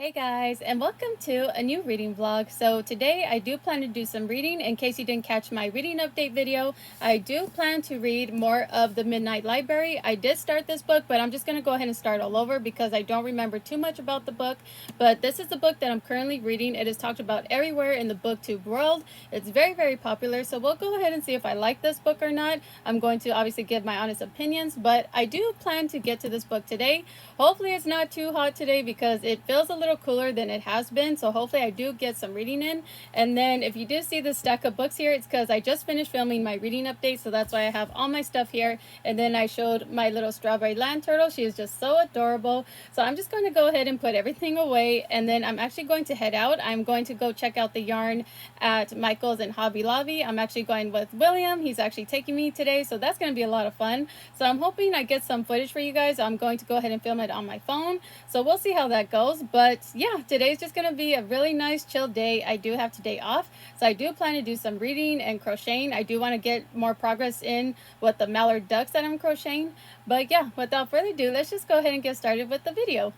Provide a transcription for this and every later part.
Hey guys, and welcome to a new reading vlog. So today I do plan to do some reading. In case you didn't catch my reading update video, I do plan to read more of The Midnight Library. I did start this book, but I'm just going to go ahead and start all over because I don't remember too much about the book. But this is the book that I'm currently reading. It is talked about everywhere in the booktube world. It's very, very popular. So we'll go ahead and see if I like this book or not. I'm going to obviously give my honest opinions, but I do plan to get to this book today. Hopefully it's not too hot today because it feels a little cooler than it has been. So hopefully I do get some reading in. And then if you do see the stack of books here, it's because I just finished filming my reading update. So that's why I have all my stuff here. And then I showed my little strawberry land turtle. She is just so adorable. So I'm just going to go ahead and put everything away. And then I'm actually going to head out. I'm going to go check out the yarn at Michael's and Hobby Lobby. I'm actually going with William. He's actually taking me today. So that's going to be a lot of fun. So I'm hoping I get some footage for you guys. I'm going to go ahead and film it on my phone. So we'll see how that goes. But yeah, today's just going to be a really nice chill day. I do have today off. So I do plan to do some reading and crocheting. I do want to get more progress in with the mallard ducks that I'm crocheting. But yeah, without further ado, let's just go ahead and get started with the video.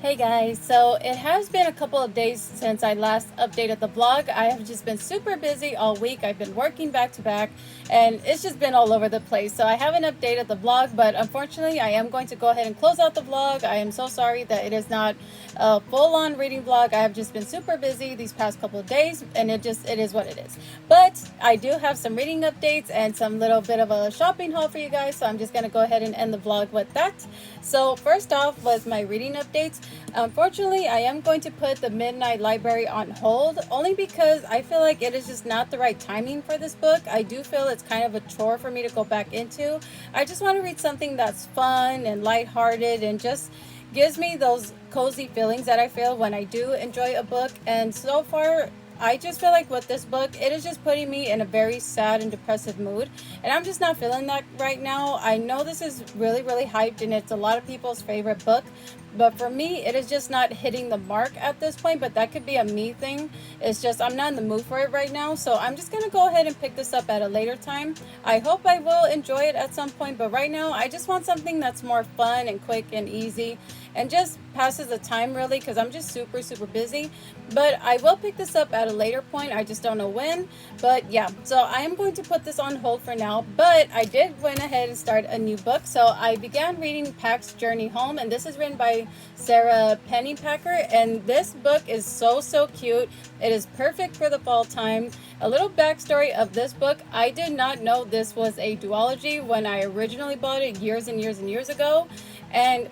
Hey guys, so it has been a couple of days since I last updated the blog. I have just been super busy all week. I've been working back to back and it's just been all over the place. So I haven't updated the blog, but unfortunately I am going to go ahead and close out the blog. I am so sorry that it is not a full-on reading blog. I have just been super busy these past couple of days and it is what it is. But I do have some reading updates and some little bit of a shopping haul for you guys. So I'm just going to go ahead and end the vlog with that. So first off was my reading updates. Unfortunately, I am going to put the Midnight Library on hold only because I feel like it is just not the right timing for this book. I do feel it's kind of a chore for me to go back into. I just want to read something that's fun and lighthearted and just gives me those cozy feelings that I feel when I do enjoy a book. And so far, I just feel like with this book, it is just putting me in a very sad and depressive mood. And I'm just not feeling that right now. I know this is really, really hyped and it's a lot of people's favorite book. But for me, it is just not hitting the mark at this point. But that could be a me thing. It's just I'm not in the mood for it right now. So I'm just going to go ahead and pick this up at a later time. I hope I will enjoy it at some point. But right now, I just want something that's more fun and quick and easy. And just passes the time really because I'm just super, super busy. But I will pick this up at a later point. I just don't know when. But yeah, so I am going to put this on hold for now. But I did went ahead and start a new book. So I began reading Pax Journey Home. And this is written by Sarah Pennypacker. And this book is so, so cute. It is perfect for the fall time. A little backstory of this book. I did not know this was a duology when I originally bought it years and years and years ago. And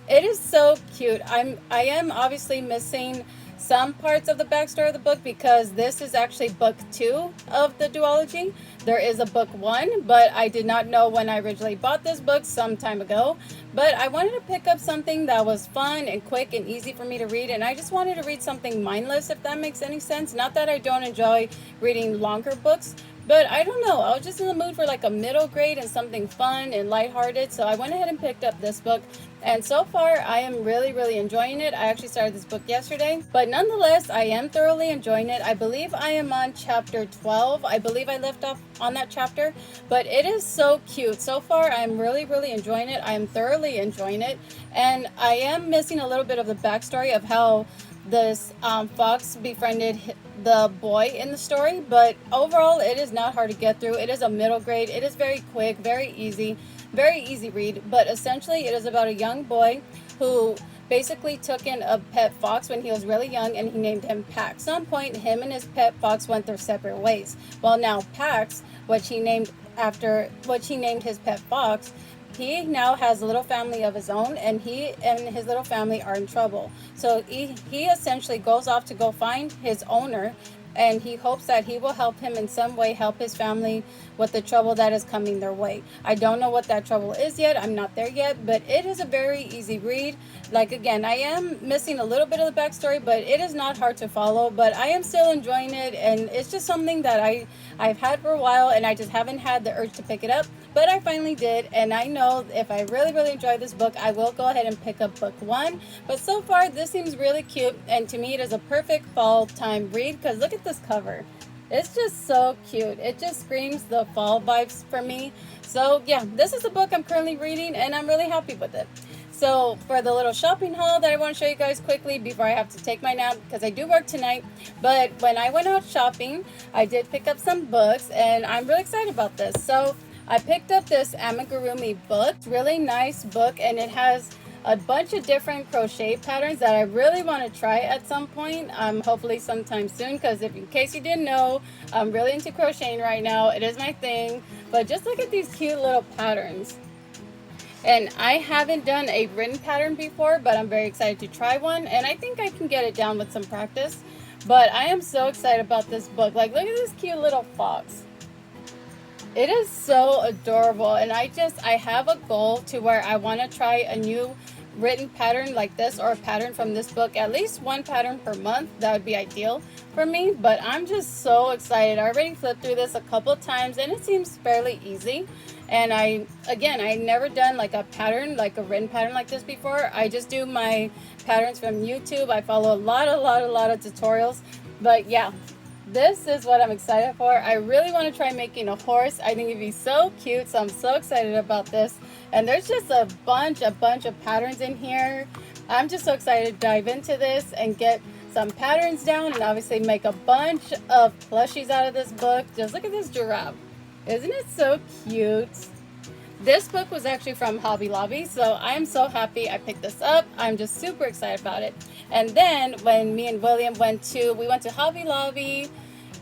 it is so cute. I am obviously missing some parts of the backstory of the book because this is actually book 2 of the duology. There is a book 1, but I did not know when I originally bought this book some time ago. But I wanted to pick up something that was fun and quick and easy for me to read. And I just wanted to read something mindless, if that makes any sense. Not that I don't enjoy reading longer books, but I don't know. I was just in the mood for like a middle grade and something fun and lighthearted. So I went ahead and picked up this book. And so far, I am really, really enjoying it. I actually started this book yesterday. But nonetheless, I am thoroughly enjoying it. I believe I am on chapter 12. I believe I left off on that chapter. But it is so cute. So far, I'm really, really enjoying it. I am thoroughly enjoying it. And I am missing a little bit of the backstory of how this fox befriended the boy in the story. But overall, it is not hard to get through. It is a middle grade. It is very quick, very easy read. But essentially, it is about a young boy who basically took in a pet fox when he was really young, and he named him Pax. At some point, him and his pet fox went their separate ways. Well, now Pax, what he named his pet fox, he now has a little family of his own, and he and his little family are in trouble. So he essentially goes off to go find his owner, and he hopes that he will help him in some way, help his family with the trouble that is coming their way. I don't know what that trouble is yet. I'm not there yet, but it is a very easy read. Like, again, I am missing a little bit of the backstory, but it is not hard to follow. But I am still enjoying it, and it's just something that I've had for a while, and I just haven't had the urge to pick it up. But I finally did, and I know if I really, really enjoy this book, I will go ahead and pick up book 1. But so far, this seems really cute, and to me, it is a perfect fall time read, because look at this cover. It's just so cute. It just screams the fall vibes for me. So yeah, this is the book I'm currently reading, and I'm really happy with it. So for the little shopping haul that I want to show you guys quickly before I have to take my nap, because I do work tonight. But when I went out shopping, I did pick up some books, and I'm really excited about this. So I picked up this amigurumi book. It's a really nice book, and it has a bunch of different crochet patterns that I really want to try at some point, hopefully sometime soon, because in case you didn't know, I'm really into crocheting right now. It is my thing. But just look at these cute little patterns. And I haven't done a written pattern before, but I'm very excited to try one, and I think I can get it down with some practice. But I am so excited about this book. Like, look at this cute little fox. It is so adorable, and I have a goal to where I want to try a new written pattern like this, or a pattern from this book, at least one pattern per month. That would be ideal for me. But I'm just so excited. I already flipped through this a couple of times, and it seems fairly easy. And I never done like a pattern, like a written pattern like this before. I just do my patterns from YouTube. I follow a lot of tutorials. But yeah, this is what I'm excited for. I really want to try making a horse. I think it'd be so cute. So I'm so excited about this. And there's just a bunch of patterns in here. I'm just so excited to dive into this and get some patterns down and obviously make a bunch of plushies out of this book. Just look at this giraffe. Isn't it so cute? This book was actually from Hobby Lobby, so I'm so happy I picked this up. I'm just super excited about it. And then when me and William went to Hobby Lobby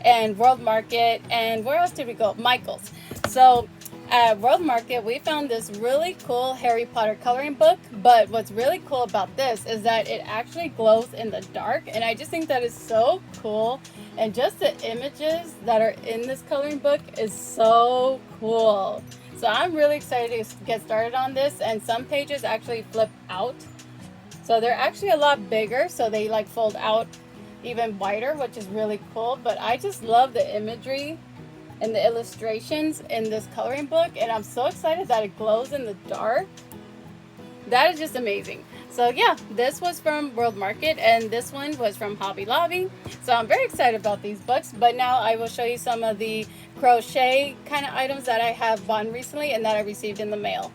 and World Market, and where else did we go? Michael's. So at World Market, we found this really cool Harry Potter coloring book, but what's really cool about this is that it actually glows in the dark, and I just think that is so cool. And just the images that are in this coloring book is so cool. So I'm really excited to get started on this, and some pages actually flip out. So they're actually a lot bigger, so they like fold out even wider, which is really cool. But I just love the imagery and the illustrations in this coloring book, and I'm so excited that it glows in the dark. That is just amazing. So yeah, this was from World Market and this one was from Hobby Lobby. So I'm very excited about these books, but now I will show you some of the crochet kind of items that I have bought recently and that I received in the mail.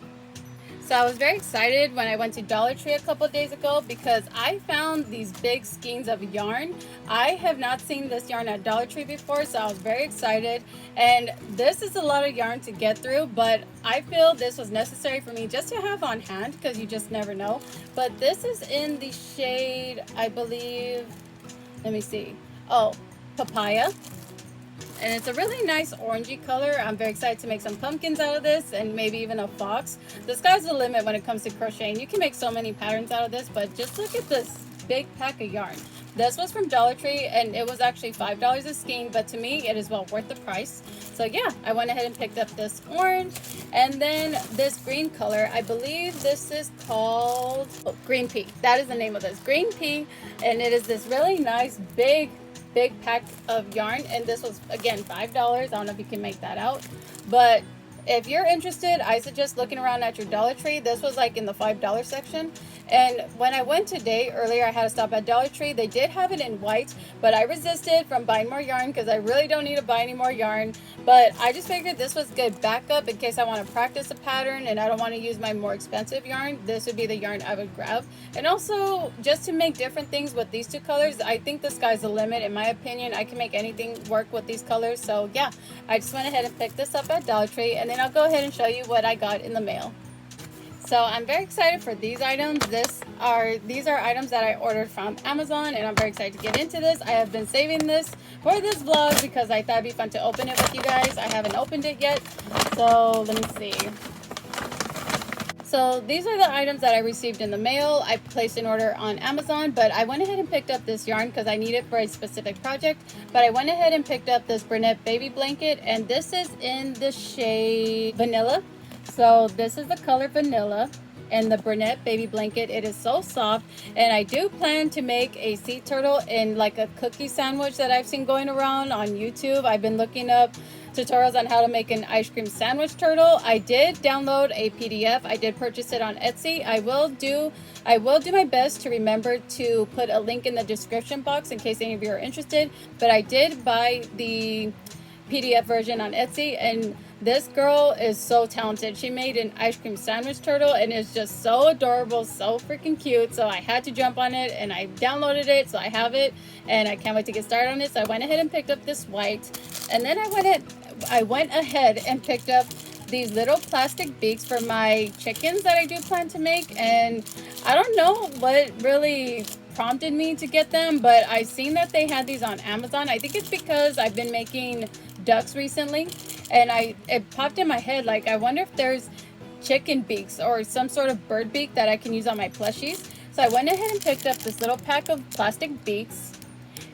So I was very excited when I went to Dollar Tree a couple of days ago because I found these big skeins of yarn. I have not seen this yarn at Dollar Tree before, so I was very excited. And this is a lot of yarn to get through, but I feel this was necessary for me just to have on hand because you just never know. But this is in the shade, I believe, let me see. Oh, papaya. And it's a really nice orangey color. I'm very excited to make some pumpkins out of this and maybe even a fox. The sky's the limit when it comes to crocheting. You can make so many patterns out of this, but just look at this big pack of yarn. This was from Dollar Tree and it was actually $5 a skein, but to me it is well worth the price. So yeah, I went ahead and picked up this orange and then this green color. I believe this is called Green Pea. That is the name of this, Green Pea, and it is this really nice big pack of yarn, and this was again $5. I don't know if you can make that out, but if you're interested, I suggest looking around at your Dollar Tree. This was like in the $5 section. And when I went today earlier, I had to stop at Dollar Tree. They did have it in white, but I resisted from buying more yarn because I really don't need to buy any more yarn. But I just figured this was good backup in case I want to practice a pattern and I don't want to use my more expensive yarn. This would be the yarn I would grab. And also just to make different things with these two colors, I think the sky's the limit. In my opinion, I can make anything work with these colors. So yeah, I just went ahead and picked this up at Dollar Tree, and then I'll go ahead and show you what I got in the mail. So I'm very excited for these items. These are items that I ordered from Amazon, and I'm very excited to get into this. I have been saving this for this vlog because I thought it'd be fun to open it with you guys. I haven't opened it yet, so let me see. So these are the items that I received in the mail. I placed an order on Amazon, but I went ahead and picked up this yarn because I need it for a specific project. But I went ahead and picked up this Bernat baby blanket, and this is in the shade Vanilla. So this is the color Vanilla and the Bernat baby blanket. It is so soft, and I do plan to make a sea turtle in like a cookie sandwich that I've seen going around on YouTube. I've been looking up tutorials on how to make an ice cream sandwich turtle. I did download a PDF. I did purchase it on Etsy. I will do my best to remember to put a link in the description box in case any of you are interested. But I did buy the PDF version on Etsy, and this girl is so talented. She made an ice cream sandwich turtle and it's just so adorable, so freaking cute. So I had to jump on it and I downloaded it, so I have it and I can't wait to get started on it. So I went ahead and picked up this white, and then I went ahead and picked up these little plastic beaks for my chickens that I do plan to make. And I don't know what really prompted me to get them, but I seen that they had these on Amazon. I think it's because I've been making ducks recently, and it popped in my head, like, I wonder if there's chicken beaks or some sort of bird beak that I can use on my plushies. So I went ahead and picked up this little pack of plastic beaks,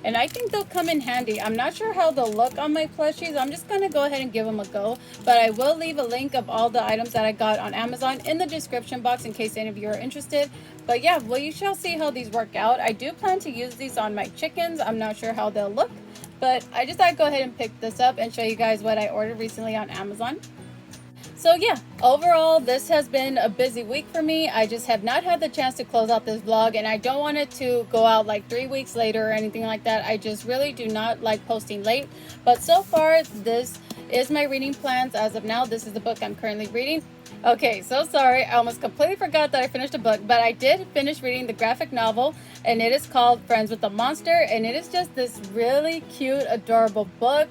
and I think they'll come in handy. I'm not sure how they'll look on my plushies. I'm just gonna go ahead and give them a go, but I will leave a link of all the items that I got on Amazon in the description box in case any of you are interested. But yeah, well, you shall see how these work out. I do plan to use these on my chickens. I'm not sure how they'll look, but I just thought I'd go ahead and pick this up and show you guys what I ordered recently on Amazon. So yeah, overall, this has been a busy week for me. I just have not had the chance to close out this vlog, and I don't want it to go out like 3 weeks later or anything like that. I just really do not like posting late. But so far, this is my reading plans as of now. This is the book I'm currently reading. Okay, so sorry. I almost completely forgot that I finished a book, but I did finish reading the graphic novel, and it is called Friends with the Monster, and it is just this really cute, adorable book.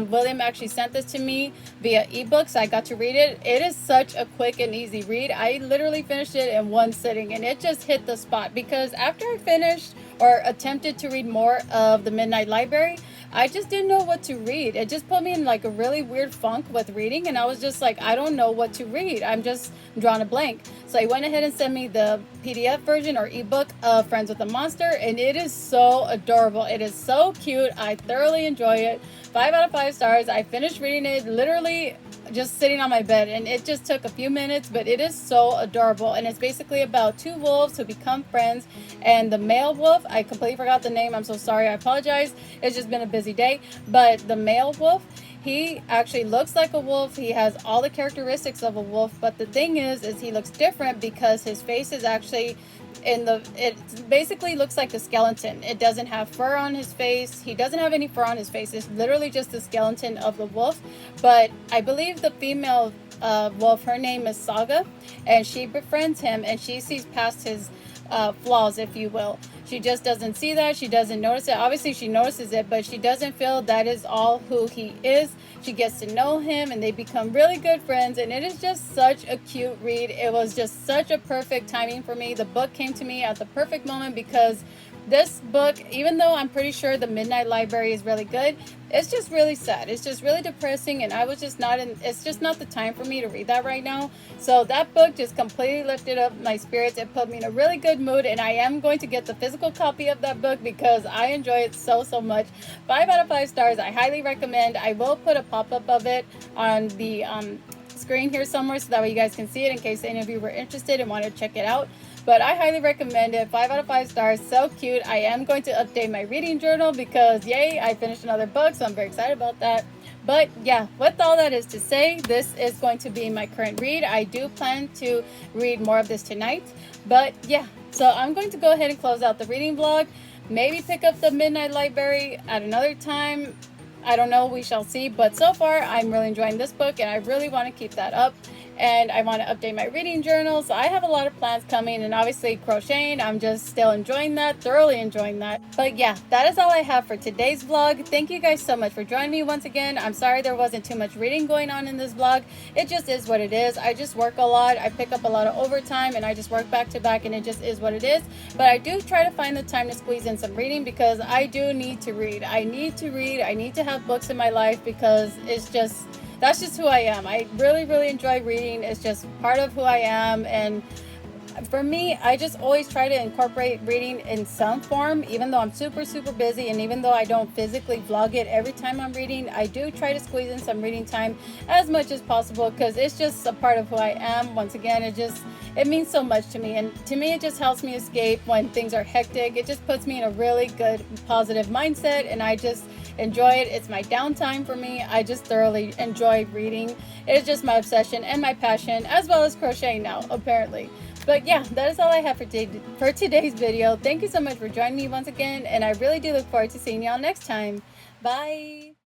William actually sent this to me via ebook, so I got to read it. It is such a quick and easy read. I literally finished it in one sitting, and it just hit the spot because after I finished or attempted to read more of the Midnight Library, I just didn't know what to read. It just put me in like a really weird funk with reading, and I was just like, I don't know what to read. I'm just drawing a blank. So he went ahead and sent me the PDF version or ebook of Friends with the Monster, and it is so adorable. It is so cute. I thoroughly enjoy it. 5 out of 5 stars. I finished reading it literally just sitting on my bed, and it just took a few minutes, but it is so adorable. And it's basically about two wolves who become friends, and the male wolf, I completely forgot the name, I'm so sorry, I apologize, it's just been a busy day, but the male wolf, he actually looks like a wolf. He has all the characteristics of a wolf, but the thing is he looks different because his face is actually it basically looks like a skeleton. It doesn't have fur on his face. He doesn't have any fur on his face. It's literally just the skeleton of the wolf. But I believe the female wolf, her name is Saga, and she befriends him, and she sees past his flaws, if you will. She just doesn't see that. She doesn't notice it. Obviously, she notices it, but she doesn't feel that is all who he is. She gets to know him, and they become really good friends. And it is just such a cute read. It was just such a perfect timing for me. The book came to me at the perfect moment because this book, even though I'm pretty sure the Midnight Library is really good, it's just really sad. It's just really depressing, and I was just not in, it's just not the time for me to read that right now. So that book just completely lifted up my spirits. It put me in a really good mood, and I am going to get the physical copy of that book because I enjoy it so, so much. 5 out of 5 stars. I highly recommend. I will put a pop-up of it on the screen here somewhere so that way you guys can see it in case any of you were interested and want to check it out. But I highly recommend it. 5 out of 5 stars. So cute. I am going to update my reading journal because yay, I finished another book, so I'm very excited about that. But yeah, with all that is to say, this is going to be my current read. I do plan to read more of this tonight. But yeah, so I'm going to go ahead and close out the reading vlog. Maybe pick up the Midnight Library at another time. I don't know, we shall see. But so far, I'm really enjoying this book, and I really want to keep that up. And I want to update my reading journal. So I have a lot of plans coming, and obviously crocheting, I'm just still enjoying that, thoroughly enjoying that. But yeah, that is all I have for today's vlog. Thank you guys so much for joining me once again. I'm sorry there wasn't too much reading going on in this vlog. It just is what it is. I just work a lot. I pick up a lot of overtime, and I just work back to back, and it just is what it is. But I do try to find the time to squeeze in some reading because I do need to read. I need to read. I need to have books in my life because it's just, that's just who I am. I really, really enjoy reading. It's just part of who I am. And for me, I just always try to incorporate reading in some form, even though I'm super, super busy. And even though I don't physically vlog it every time I'm reading, I do try to squeeze in some reading time as much as possible because it's just a part of who I am. Once again, it means so much to me. And to me, it just helps me escape when things are hectic. It just puts me in a really good, positive mindset. And I just enjoy it. It's my downtime for me. I just thoroughly enjoy reading. It's just my obsession and my passion, as well as crocheting now, apparently. But yeah, that is all I have for today's video. Thank you so much for joining me once again, and I really do look forward to seeing y'all next time. Bye!